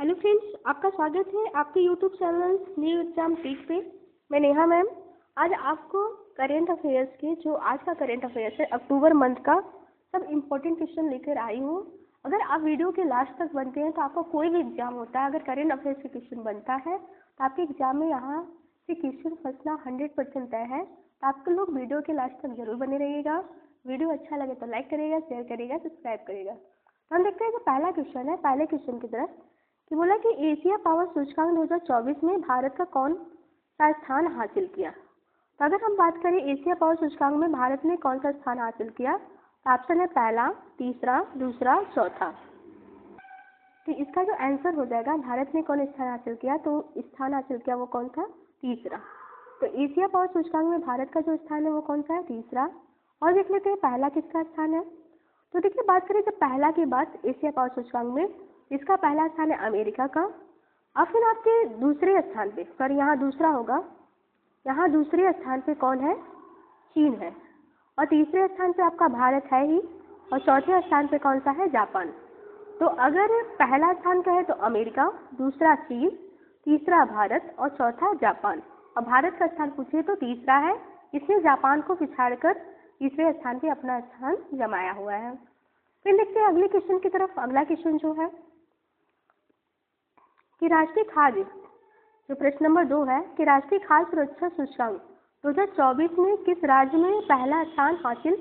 Hello friends, आपका स्वागत है आपके YouTube channel new exam trick पे। मैं नेहा मैम आज आपको करेंट अफेयर्स के जो आज का करेंट अफेयर्स है अक्टूबर मंथ का सब इम्पोर्टेंट क्वेश्चन लेकर आई हूँ। अगर आप वीडियो के लास्ट तक बनते हैं तो आपका कोई भी एग्जाम होता है, अगर करेंट अफेयर्स के क्वेश्चन बनता है तो आपके एग्जाम में यहाँ से क्वेश्चन फंसना 100% तय है। तो आपके लोग वीडियो के लास्ट तक जरूर बने रहिएगा। वीडियो अच्छा लगे तो लाइक करिएगा, शेयर करिएगा, सब्सक्राइब करिएगा। तो हम देखते हैं जो पहला क्वेश्चन है, पहले क्वेश्चन की तरफ कि बोला कि एशिया पावर सूचकांक 2024 में भारत का कौन सा स्थान हासिल किया। तो अगर हम बात करें एशिया पावर सूचकांक में भारत ने कौन सा स्थान हासिल किया, तो ऑप्शन है पहला, तीसरा, दूसरा, चौथा। तो इसका जो आंसर हो जाएगा भारत ने कौन स्थान हासिल किया, तो स्थान हासिल किया वो कौन था, तीसरा। तो एशिया पावर सूचकांक में भारत का जो स्थान है वो कौन सा है, तीसरा। और देख लेते हैं पहला किसका स्थान है। तो देखिए बात करें जब पहला की बात एशिया पावर सूचकांक में, इसका पहला स्थान है अमेरिका का। और फिर आपके दूसरे स्थान पे, सॉरी यहाँ दूसरा होगा, यहाँ दूसरे स्थान पे कौन है, चीन है। और तीसरे स्थान पे आपका भारत है ही, और चौथे स्थान पे कौन सा है, जापान। तो अगर पहला स्थान का है तो अमेरिका, दूसरा चीन, तीसरा भारत और चौथा जापान। और भारत का स्थान पूछिए तो तीसरा है, इसने जापान को पिछाड़कर तीसरे स्थान पे अपना स्थान जमाया हुआ है। फिर देखते हैं अगले क्वेश्चन की तरफ। अगला क्वेश्चन जो है कि राष्ट्रीय खाद्य, जो प्रश्न नंबर 2 है कि राष्ट्रीय खाद्य सुरक्षा सूचकांक 2024 में किस राज्य में पहला स्थान हासिल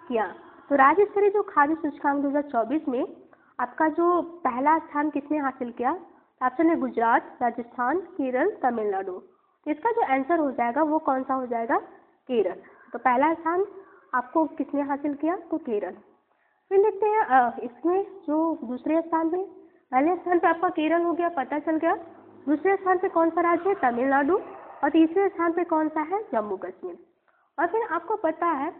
किया। तो राज्य स्तरीय जो खाद्य सूचकांक 2024 में आपका जो पहला स्थान किसने हासिल किया, ऑप्शन है गुजरात, राजस्थान, केरल, तमिलनाडु। तो इसका जो आंसर हो जाएगा वो कौन सा हो जाएगा, केरल। तो पहला स्थान आपको किसने हासिल किया, तो केरल। फिर देखते हैं इसमें जो दूसरे स्थान पे, पहले स्थान पे आपका केरल हो गया, पता चल गया। दूसरे स्थान पे कौन सा राज्य है, तमिलनाडु। और तीसरे स्थान पे कौन सा है, जम्मू कश्मीर। और फिर आपको पता है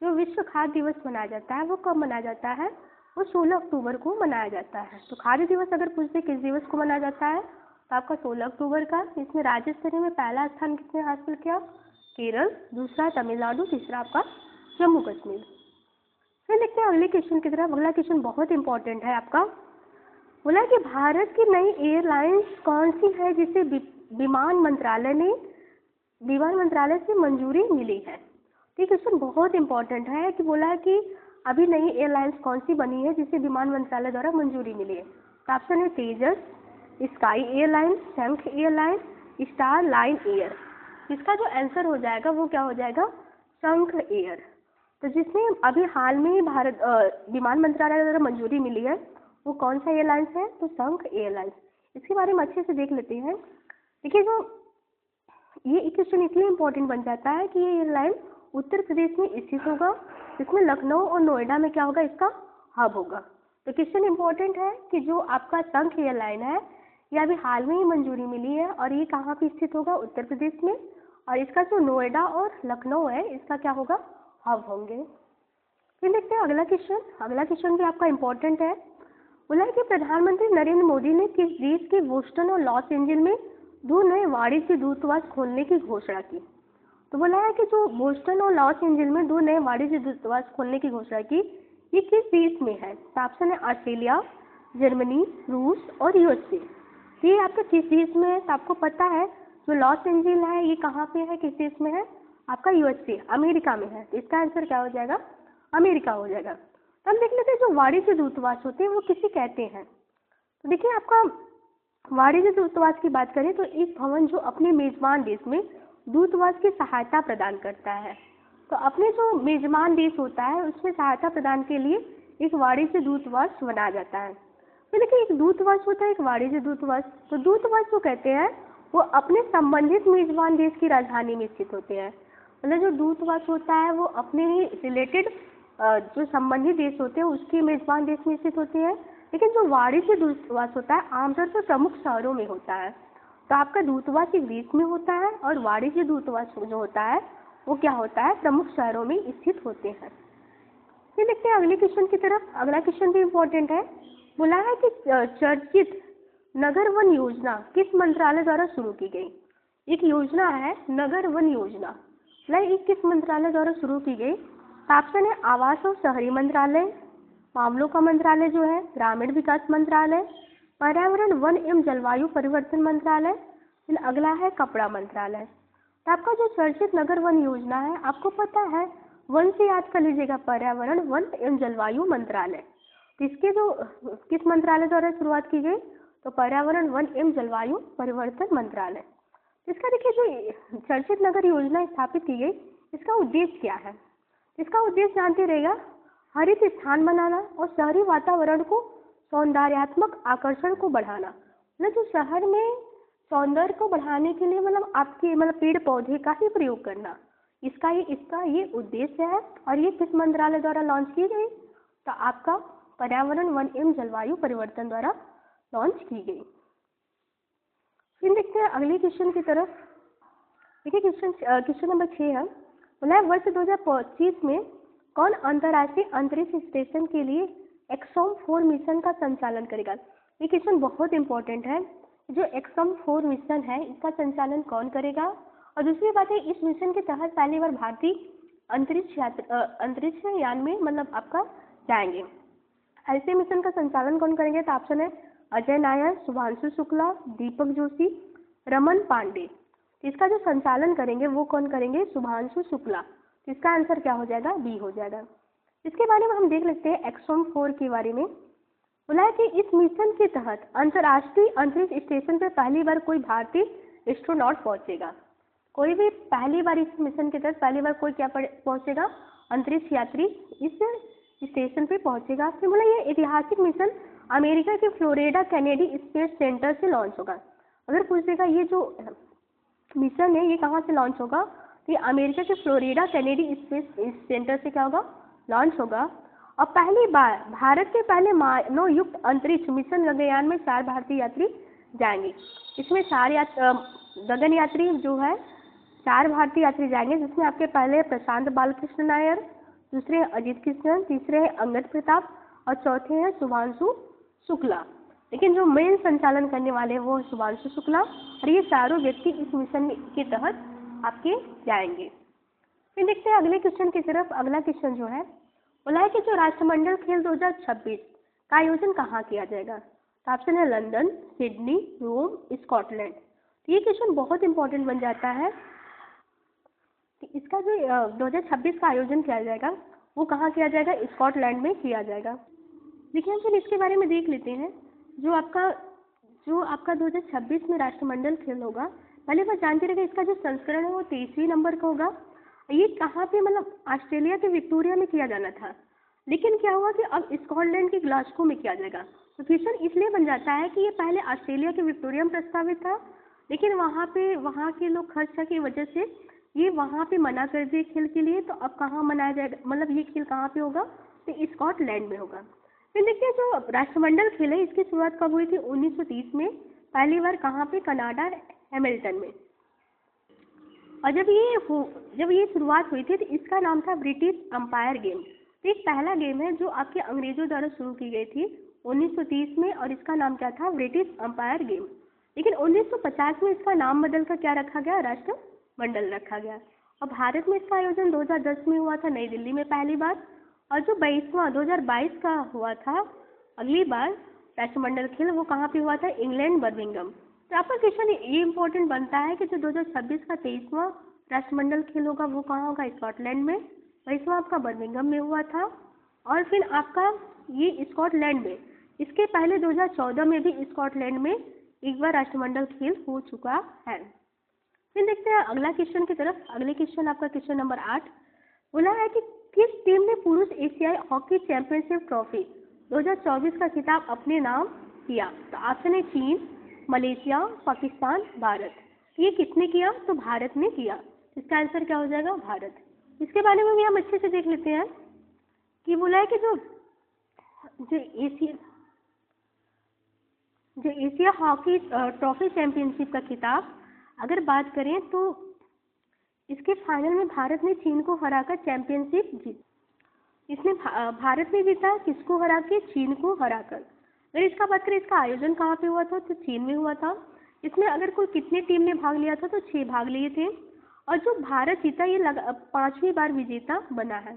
जो विश्व खाद्य दिवस मनाया जाता है वो कब मनाया जाता है, वो 16 अक्टूबर को मनाया जाता है। तो खाद्य दिवस अगर पूछते किस दिवस को मनाया जाता है तो आपका 16 अक्टूबर का। इसमें राज्य स्तरीय में पहला स्थान किसने हासिल किया, केरल, दूसरा तमिलनाडु, तीसरा आपका जम्मू कश्मीर। फिर देखते हैं अगले क्वेश्चन की तरफ। अगला क्वेश्चन बहुत इंपॉर्टेंट है आपका। बोला कि भारत की नई एयरलाइंस कौन सी है जिसे विमान मंत्रालय से मंजूरी मिली है। ये क्वेश्चन बहुत इंपॉर्टेंट है कि बोला है कि अभी नई एयरलाइंस कौन सी बनी है जिसे विमान मंत्रालय द्वारा मंजूरी मिली है। तो ऑप्शन है तेजस, स्काई एयरलाइंस, शंख एयरलाइंस, स्टार लाइन एयर। इसका जो आंसर हो जाएगा वो क्या हो जाएगा, शंख एयर। तो जिसने अभी हाल में ही भारत विमान मंत्रालय द्वारा मंजूरी मिली है वो कौन सा एयरलाइंस है, तो शंख एयरलाइंस। इसके बारे में अच्छे से देख लेते हैं। देखिए जो ये क्वेश्चन इसलिए इम्पोर्टेंट बन जाता है कि ये एयरलाइन उत्तर प्रदेश में स्थित होगा, जिसमें लखनऊ और नोएडा में क्या होगा, इसका हब होगा। तो क्वेश्चन इम्पोर्टेंट है कि जो आपका शंख एयरलाइन है ये अभी हाल में ही मंजूरी मिली है और ये कहाँ पे स्थित होगा, उत्तर प्रदेश में। और इसका जो नोएडा और लखनऊ है इसका क्या होगा, हब होंगे। फिर देखते हैं अगला क्वेश्चन। अगला क्वेश्चन भी आपका इम्पोर्टेंट है। बोला है कि प्रधानमंत्री नरेंद्र मोदी ने किस देश के बोस्टन और लॉस एंजल्स में 2 नए वाणिज्य दूतावास खोलने की घोषणा की। तो बोला है कि जो बोस्टन और लॉस एंजल्स में 2 नए वाणिज्य दूतावास खोलने की घोषणा की, ये किस देश में है। तो ऑप्शन है ऑस्ट्रेलिया, जर्मनी, रूस और यूएसए। तो ये आपके किस देश में है, तो आपको पता है जो लॉस एंजल्स है ये कहाँ पे है, किस देश में है, आपका यूएसए, अमेरिका में है। तो इसका आंसर क्या हो जाएगा, अमेरिका हो जाएगा। तो हम देख लेते हैं जो वाणिज्य दूतावास होते हैं वो किसे कहते हैं। तो देखिए आपका वाणिज्य दूतावास की बात करें तो एक भवन जो अपने मेजबान देश में दूतावास की सहायता प्रदान करता है। तो अपने जो मेजबान देश होता है उसमें सहायता प्रदान के लिए एक वाणिज्य दूतावास बनाया जाता है। तो देखिए एक दूतावास होता है, एक वाणिज्य दूतावास। तो दूतावास जो कहते हैं वो अपने संबंधित मेजबान देश की राजधानी में स्थित होते हैं। मतलब जो दूतावास होता है वो अपने ही रिलेटेड जो संबंधित देश होते हैं उसके मेजबान देश में स्थित होते हैं। लेकिन जो वाणिज्य दूतावास होता है आमतौर पर प्रमुख शहरों में होता है। तो आपका दूतावास एक देश में होता है और वाणिज्य दूतावास जो होता है वो क्या होता है, प्रमुख शहरों में स्थित होते हैं। फिर देखते हैं अगले क्वेश्चन की तरफ। अगला क्वेश्चन भी इम्पोर्टेंट है। बोला है कि चर्चित नगर वन योजना किस मंत्रालय द्वारा शुरू की गई। एक योजना है नगर वन योजना, ये किस मंत्रालय द्वारा शुरू की गई। ऑप्शन है आवास और शहरी मंत्रालय, मामलों का मंत्रालय जो है, ग्रामीण विकास मंत्रालय, पर्यावरण, वन एवं जलवायु परिवर्तन मंत्रालय। फिर अगला है कपड़ा मंत्रालय। तो आपका जो चर्चित नगर वन योजना है, आपको पता है वन से याद कर लीजिएगा पर्यावरण, वन एवं जलवायु मंत्रालय। तो इसके जो किस मंत्रालय द्वारा शुरुआत की गई, तो पर्यावरण, वन एवं जलवायु परिवर्तन मंत्रालय। इसका देखिए जो चर्चित नगर योजना स्थापित की गई, इसका उद्देश्य क्या है? इसका उद्देश्य जानते रहेगा, हरित स्थान बनाना और शहरी वातावरण को सौंदर्यात्मक आकर्षण को बढ़ाना। मतलब जो शहर में सौंदर्य को बढ़ाने के लिए मतलब आपके पेड़ पौधे का ही प्रयोग करना, इसका ये उद्देश्य है। और ये किस मंत्रालय द्वारा लॉन्च की गई, तो आपका पर्यावरण, वन एवं जलवायु परिवर्तन द्वारा लॉन्च की गई। फिर देखते हैं अगले क्वेश्चन की तरफ। देखिए क्वेश्चन नंबर 6 है, बोला है वर्ष 2025 में कौन अंतर्राष्ट्रीय अंतरिक्ष स्टेशन के लिए एक्सॉम 4 मिशन का संचालन करेगा। ये क्वेश्चन बहुत इंपॉर्टेंट है। जो एक्सॉम 4 मिशन है, इसका संचालन कौन करेगा। और दूसरी बात है, इस मिशन के तहत पहली बार भारतीय अंतरिक्ष यान में मतलब आपका जाएंगे। ऐसे मिशन का संचालन कौन करेंगे, तो ऑप्शन है अजय नायर, शुभांशु शुक्ला, दीपक जोशी, रमन पांडे। इसका जो संचालन करेंगे वो कौन करेंगे, शुभांशु शुक्ला। इसका आंसर क्या हो जाएगा, बी हो जाएगा। इसके बारे में हम देख लेते हैं एक्सॉम 4 के बारे में। बोला है कि इस मिशन के तहत अंतर्राष्ट्रीय अंतरिक्ष स्टेशन पर पहली बार कोई भारतीय एस्ट्रोनॉट पहुंचेगा। कोई भी पहली बार इस मिशन के तहत पहली बार कोई क्या पहुंचेगा, अंतरिक्ष यात्री इस स्टेशन पे पहुंचेगा। फिर बोला ये ऐतिहासिक मिशन अमेरिका के फ्लोरिडा कैनेडी स्पेस सेंटर से लॉन्च होगा। अगर पूछेगा ये जो मिशन है ये कहाँ से लॉन्च होगा, तो ये अमेरिका के फ्लोरिडा कैनेडी स्पेस सेंटर से क्या होगा, लॉन्च होगा। और पहली बार भारत के पहले मानव युक्त अंतरिक्ष मिशन गगनयान में 4 भारतीय यात्री जाएंगे। इसमें 4 गगन यात्री जो है 4 भारतीय यात्री जाएंगे, जिसमें आपके पहले प्रशांत बालकृष्ण नायर, दूसरे हैं अजित कृष्णन, तीसरे हैं अंगद प्रताप और चौथे हैं शुभांशु शुक्ला। लेकिन जो मेन संचालन करने वाले हैं वो शुभांशु शुक्ला, और ये चारों व्यक्ति इस मिशन के तहत आपके जाएंगे। फिर देखते हैं अगले क्वेश्चन की तरफ। अगला क्वेश्चन जो है बोला है कि जो राष्ट्रमंडल खेल 2026 का आयोजन कहाँ किया जाएगा, तो ऑप्शन है लंदन, सिडनी, रोम, स्कॉटलैंड। तो ये क्वेश्चन बहुत इंपॉर्टेंट बन जाता है कि इसका जो 2026 का आयोजन किया जाएगा वो कहाँ किया जाएगा, स्कॉटलैंड में किया जाएगा। देखिए हम इसके बारे में देख लेते हैं। जो आपका 2026 में राष्ट्रमंडल खेल होगा, पहले बार जानते रहिए इसका जो संस्करण है वो 23वीं नंबर का होगा। ये कहाँ पे मतलब ऑस्ट्रेलिया के विक्टोरिया में किया जाना था, लेकिन क्या हुआ कि अब स्कॉटलैंड के ग्लासगो में किया जाएगा। तो क्वेश्चन इसलिए बन जाता है कि ये पहले ऑस्ट्रेलिया के विक्टोरिया में प्रस्तावित था, लेकिन वहाँ के लोग खर्चा की वजह से ये वहाँ पे मना कर दिए खेल के लिए। तो अब कहाँ मनाया जाएगा, मतलब ये खेल कहाँ पे होगा, तो स्कॉटलैंड में होगा। फिर देखिए जो राष्ट्रमंडल खेल है इसकी शुरुआत कब हुई थी, 1930 में। पहली बार कहाँ पे, कनाडा, हैमिल्टन में। और जब ये शुरुआत हुई थी तो इसका नाम था ब्रिटिश अंपायर गेम। तो एक पहला गेम है जो आपके अंग्रेजों द्वारा शुरू की गई थी 1930 में, और इसका नाम क्या था, ब्रिटिश अंपायर गेम। लेकिन 1950 में इसका नाम बदल कर क्या रखा गया, राष्ट्रमंडल रखा गया। और भारत में इसका आयोजन 2010 में हुआ था, नई दिल्ली में पहली बार। और जो 2022 का हुआ था अगली बार राष्ट्रमंडल खेल, वो कहाँ पे हुआ था, इंग्लैंड, बर्मिंघम। तो आपका क्वेश्चन ये इंपॉर्टेंट बनता है कि जो 2026 का 23वां राष्ट्रमंडल खेल होगा वो कहाँ होगा, स्कॉटलैंड में। 22वां आपका बर्मिंघम में हुआ था। और फिर आपका ये स्कॉटलैंड में, इसके पहले 2014 में भी स्कॉटलैंड में एक बार राष्ट्रमंडल खेल हो चुका है। फिर देखते हैं अगला क्वेश्चन की तरफ। अगले क्वेश्चन आपका क्वेश्चन नंबर 8 बोला है कि किस टीम ने पुरुष एशियाई हॉकी चैंपियनशिप ट्रॉफी 2024 का खिताब अपने नाम किया। तो ऑप्शन है चीन, मलेशिया, पाकिस्तान, भारत। ये किसने किया, तो भारत ने किया। इसका आंसर क्या हो जाएगा, भारत। इसके बारे में भी हम अच्छे से देख लेते हैं कि बोला है कि जो एशिया हॉकी ट्रॉफी चैंपियनशिप का खिताब अगर बात करें तो इसके फाइनल में भारत ने चीन को हराकर चैंपियनशिप जीती। इसमें भारत ने जीता, किसको हरा के, चीन को हराकर। अगर इसका बात करें इसका आयोजन कहाँ पे हुआ था, तो चीन में हुआ था। इसमें अगर कोई कितने टीम ने भाग लिया था, तो 6 भाग लिए थे। और जो भारत जीता ये 5वीं बार विजेता बना है।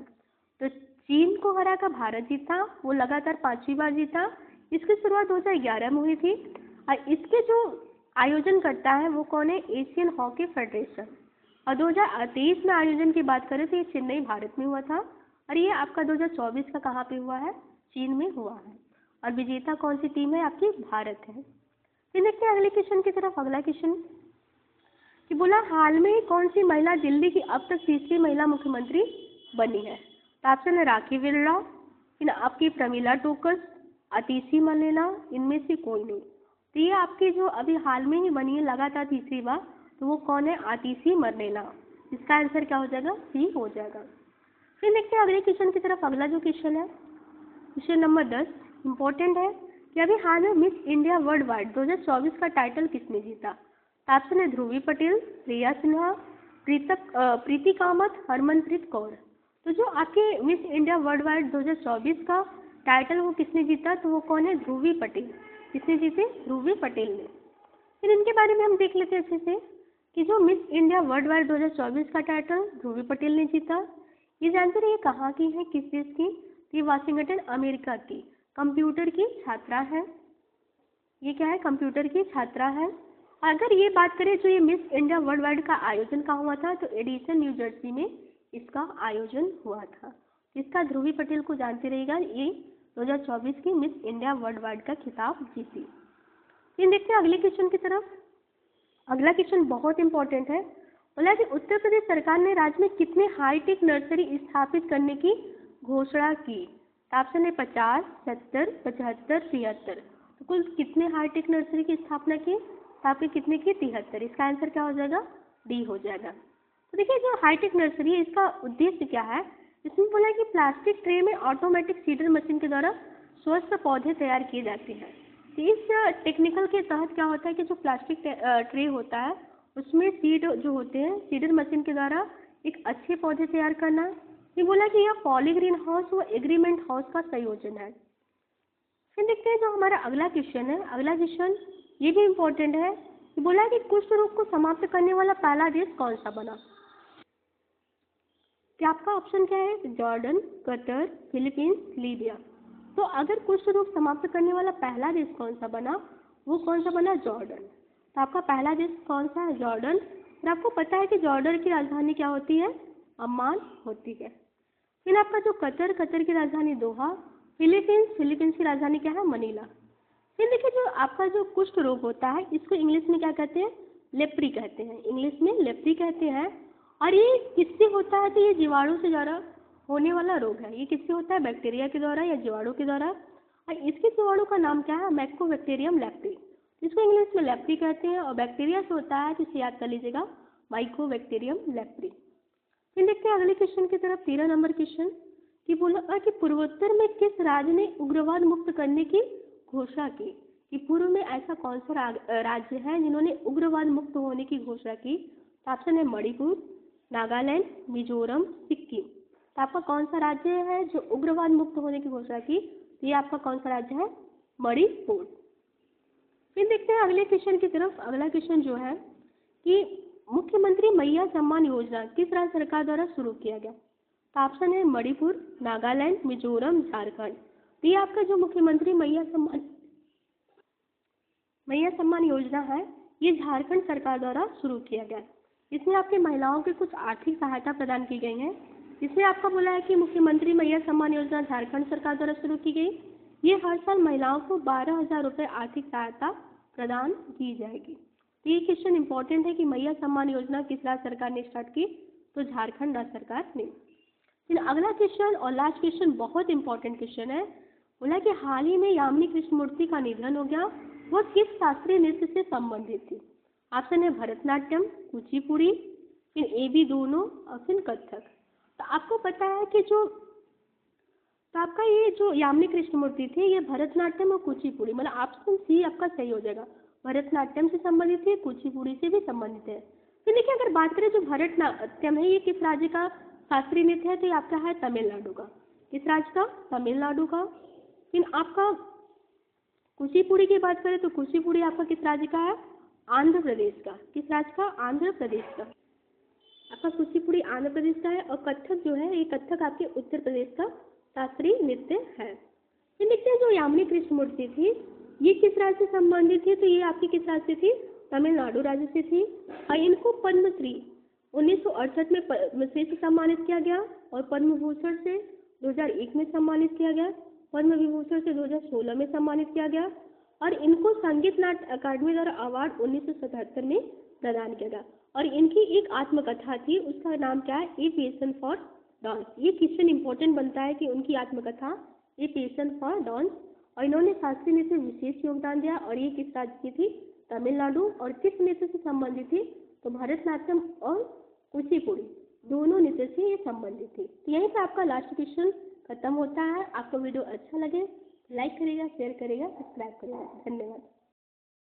तो चीन को हराकर भारत जीता, वो लगातार 5वीं बार जीता। इसकी शुरुआत 2011 में हुई थी और इसके जो आयोजन करता है वो कौन है? Asian hockey federation. और 2023 में आयोजन की बात करें तो ये चेन्नई भारत में हुआ था और ये आपका 2024 का कहाँ पे हुआ है? चीन में हुआ है। और विजेता कौन सी टीम है? आपकी भारत है। फिर देखते हैं अगले क्वेश्चन की तरफ। अगला क्वेश्चन कि बोला हाल में कौन सी महिला दिल्ली की अब तक तीसरी महिला मुख्यमंत्री बनी है? तो ऑप्शन है राखी बिरला, फिर आपकी प्रमिला टोकस, अतिशी मलेना, इनमें से कोई नहीं। तो ये आपकी जो अभी हाल में ही बनी है लगातार तीसरी बार, तो वो कौन है? आतिशी मरलेना। इसका आंसर क्या हो जाएगा? सी हो जाएगा। फिर देखते हैं अगले क्वेश्चन की तरफ। अगला जो क्वेश्चन है क्वेश्चन नंबर 10 इम्पोर्टेंट है कि अभी हाल में मिस इंडिया वर्ल्ड वाइड 2024 का टाइटल किसने जीता? ऑप्शन है ध्रुवी पटेल, प्रिया सिन्हा, प्रीति कामत, हरमनप्रीत कौर। तो जो आपके मिस इंडिया वर्ल्ड वाइड 2024 का टाइटल वो किसने जीता? तो वो कौन है? ध्रुवी पटेल। किसने जीते? ध्रुवी पटेल ने। फिर इनके बारे में हम देख लेते हैं अच्छे से कि जो मिस इंडिया वर्ल्ड वाइड 2024 का टाइटल ध्रुवी पटेल ने जीता। ये जानते रहिए कहाँ की है, किस देश की? ये वाशिंगटन अमेरिका की कंप्यूटर की छात्रा है। ये क्या है? कंप्यूटर की छात्रा है। अगर ये बात करें जो ये मिस इंडिया वर्ल्ड वाइड का आयोजन कहाँ हुआ था? तो एडिसन न्यू जर्सी में इसका आयोजन हुआ था। इसका ध्रुवी पटेल को जानते रहिएगा, ये 2024 की मिस इंडिया वर्ल्ड वाइड का खिताब जीती। फिर देखते हैं अगले क्वेश्चन की तरफ। अगला क्वेश्चन बहुत इंपॉर्टेंट है। बोला कि उत्तर प्रदेश सरकार ने राज्य में कितने हाईटेक नर्सरी स्थापित करने की घोषणा की? ऑप्शन है 50, 70, 75, 73। तो कुल कितने हाईटेक नर्सरी की स्थापना की? स्थापित कितने की? 73। इसका आंसर क्या हो जाएगा? डी हो जाएगा। तो देखिए जो हाईटेक नर्सरी है इसका उद्देश्य क्या है? इसमें बोला है कि प्लास्टिक ट्रे में ऑटोमेटिक सीडर मशीन के द्वारा स्वस्थ पौधे तैयार किए जाते हैं। तो इस टेक्निकल के तहत क्या होता है कि जो प्लास्टिक ट्रे होता है उसमें सीड जो होते हैं सीडर मशीन के द्वारा एक अच्छे पौधे तैयार करना। ये बोला कि यह पॉली ग्रीन हाउस व एग्रीमेंट हाउस का संयोजन है। फिर देखते हैं जो हमारा अगला क्वेश्चन है। अगला क्वेश्चन ये भी इम्पोर्टेंट है कि बोला कि कुष्ठ रोग को समाप्त करने वाला पहला देश कौन सा बना? क्या आपका ऑप्शन क्या है? Jordan, Qatar, Philippines, Libya. तो अगर कुष्ठ रोग समाप्त करने वाला पहला देश कौन सा बना? वो कौन सा बना? जॉर्डन। तो आपका पहला देश कौन सा है? जॉर्डन। फिर आपको पता है कि जॉर्डन की राजधानी क्या होती है? अम्मान होती है। फिर आपका जो कतर, कतर की राजधानी दोहा। फिलीपींस, फिलीपींस की राजधानी क्या है? मनीला। फिर देखिए जो आपका जो कुष्ठ रोग होता है इसको इंग्लिश में क्या कहते हैं? लेप्री कहते हैं। इंग्लिश में लेप्री कहते हैं। और ये किससे होता है? तो ये जीवाणु से द्वारा होने वाला रोग है। ये किससे होता है? बैक्टीरिया के द्वारा या जीवाणु के द्वारा। और इसके जीवाणु का नाम क्या है? Mycobacterium leprae. इसको इंग्लिश में लेप्री कहते हैं और बैक्टीरिया से होता है, जिसे याद कर लीजिएगा माइकोबैक्टीरियम लेप्री। फिर देखते हैं अगले क्वेश्चन की तरफ। 13 नंबर क्वेश्चन कि बोला कि पूर्वोत्तर में किस राज्य ने उग्रवाद मुक्त करने की घोषणा की? कि पूर्व में ऐसा कौन सा राज्य है जिन्होंने उग्रवाद मुक्त होने की घोषणा की? तो ऑप्शन है मणिपुर, नागालैंड, मिजोरम, सिक्किम। तो आपका कौन सा राज्य है जो उग्रवाद मुक्त होने की घोषणा की? तो ये आपका कौन सा राज्य है? मणिपुर। फिर देखते हैं अगले क्वेश्चन की तरफ। अगला क्वेश्चन जो है कि मुख्यमंत्री मैया सम्मान योजना किस राज्य सरकार द्वारा शुरू किया गया? तो ऑप्शन है मणिपुर, नागालैंड, मिजोरम, झारखंड। तो ये आपका जो मुख्यमंत्री मैया सम्मान योजना है ये झारखंड सरकार द्वारा शुरू किया गया। इसमें आपकी महिलाओं की कुछ आर्थिक सहायता प्रदान की गई है। इसमें आपका बोला है कि मुख्यमंत्री मैया सम्मान योजना झारखंड सरकार द्वारा शुरू की गई। ये हर साल महिलाओं को 12,000 रुपये आर्थिक सहायता प्रदान की जाएगी। तो ये क्वेश्चन इंपॉर्टेंट है कि मैया सम्मान योजना किस राज्य सरकार ने स्टार्ट की? तो झारखंड राज्य सरकार ने। फिर अगला क्वेश्चन और लास्ट क्वेश्चन बहुत इंपॉर्टेंट क्वेश्चन है। बोला कि हाल ही में यामिनी कृष्णमूर्ति का निधन हो गया, वह किस शास्त्रीय नृत्य से संबंधित थी? ऑप्शन है भरतनाट्यम, कुचिपुड़ी, फिर ए बी दोनों और फिर कथक। तो आपको पता है कि तो आपका ये जो यामिनी कृष्णमूर्ति थे ये भरतनाट्यम और कुचिपुड़ी, मतलब ऑप्शन सी आपका सही हो जाएगा। भरतनाट्यम से संबंधित है, कुचिपुड़ी से भी संबंधित है। तो देखिए अगर बात करें जो भरतनाट्यम है ये किस राज्य का शास्त्रीय नृत्य है? तो ये आपका है तमिलनाडु का। किस राज्य का? तमिलनाडु का। फिर आपका कुचिपुड़ी की बात करें तो कुचिपुड़ी आपका किस राज्य का है? आंध्र प्रदेश का। किस राज्य का? आंध्र प्रदेश का। आपका कुचिपुड़ी आंध्र प्रदेश का है। और कथक जो है ये कथक आपके उत्तर प्रदेश का शास्त्रीय नृत्य है। फिर देखते हैं जो यामिनी कृष्णमूर्ति थी, ये किस राज्य से संबंधित थी, तो ये आपकी किस राज्य से थी, तमिलनाडु राज्य से थी। और इनको पद्मश्री 1968 में पद्मश्री से सम्मानित किया गया और पद्म भूषण से 2001 में सम्मानित किया गया, पद्म विभूषण से 2016 में सम्मानित किया गया और इनको संगीत नाट्य अकादमी द्वारा अवार्ड 1977 में प्रदान किया गया। और इनकी एक आत्मकथा थी, उसका नाम क्या है, ए पैशन फॉर डांस। ये क्वेश्चन इंपॉर्टेंट बनता है कि उनकी आत्मकथा ए पैशन फॉर डांस, और इन्होंने शास्त्रीय नृत्य में विशेष योगदान दिया। और ये किस राज्य की थी, तमिलनाडु। और किस नृत्य से संबंधित थी, तो भरतनाट्यम और कुचिपुड़ी दोनों नृत्य से ये संबंधित थी। तो यहीं से आपका लास्ट क्वेश्चन खत्म होता है। आपको वीडियो अच्छा लगे लाइक करिएगा, शेयर करिएगा, सब्सक्राइब करिएगा। धन्यवाद।